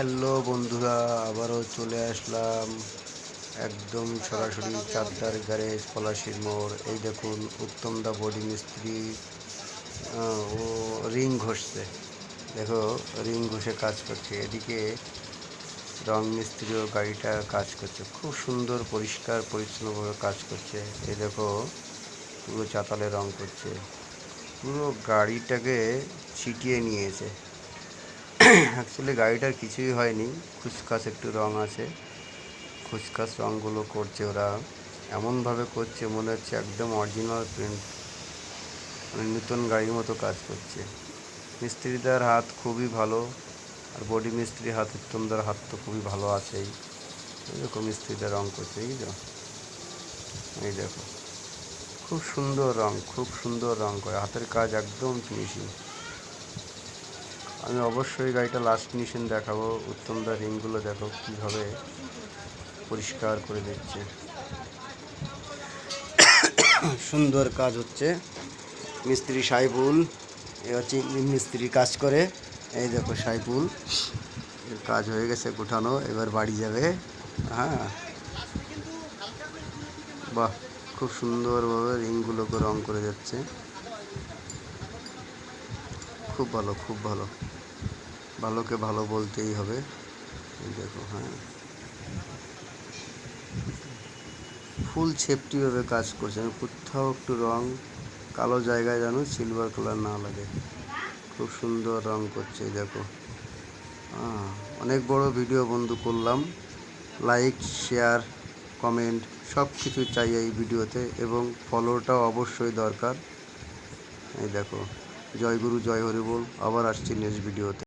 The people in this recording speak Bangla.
হ্যালো বন্ধুরা, আবারও চলে আসলাম একদম সরাসরি চাকদার গ্যারেজ পলাশির মোড়। এই দেখুন উত্তম দা বডি মিস্ত্রি ও রিং ঘষছে। দেখো রিং ঘষে কাজ করছে। এদিকে রং মিস্ত্রিও গাড়িটা কাজ করছে, খুব সুন্দর পরিষ্কার পরিচ্ছন্নভাবে কাজ করছে। এই দেখো পুরো চাতালে রং করছে, পুরো গাড়িটাকে ছিটিয়ে নিয়েছে। অ্যাকচুয়ালি গাড়িটার কিছুই হয়নি, খুচখাচ একটু রং আছে। খুচখাচ রঙগুলো করছে ওরা, এমনভাবে করছে মনে হচ্ছে একদম অরিজিনাল প্রিন্ট, মানে নতুন গাড়ির মতো কাজ করছে। মিস্ত্রিদার হাত খুবই ভালো, আর বডি মিস্ত্রির হাত, উত্তমদার হাত তো খুবই ভালো আছেই। এরকম মিস্ত্রিদার রং করছে, এই তো এই দেখো খুব সুন্দর রং, খুব সুন্দর রং করে, হাতের কাজ একদম ফিনিশিং। আমি অবশ্যই গাড়িটা লাস্ট ফিনিশিং দেখাবো। উত্তমদার রিংগুলো দেখো কীভাবে পরিষ্কার করে দিচ্ছে, সুন্দর কাজ হচ্ছে। মিস্ত্রি সাইফুল, এ হচ্ছে মিস্ত্রি কাজ করে। এই দেখো সাইফুল, এর কাজ হয়ে গেছে গোটানো, এবার বাড়ি যাবে। হ্যাঁ, বাহ, খুব সুন্দরভাবে রিংগুলোকে রং করে যাচ্ছে। খুব ভালো, খুব ভালো, ভালোকে ভালো বলতেই হবে। এই দেখো, হ্যাঁ, ফুল সেফটিভাবে কাজ করছে, কোথাও একটু রং কালো জায়গায় যেন সিলভার কালার না লাগে। খুব সুন্দর রং করছে, দেখো। অনেক বড় ভিডিও বন্ধু করলাম, লাইক শেয়ার কমেন্ট সব কিছু চাই এই ভিডিওতে, এবং ফলোটাও অবশ্যই দরকার। এই দেখো, জয় গুরু জয় হরি বল। আবার আসছি নেক্সট ভিডিওতে।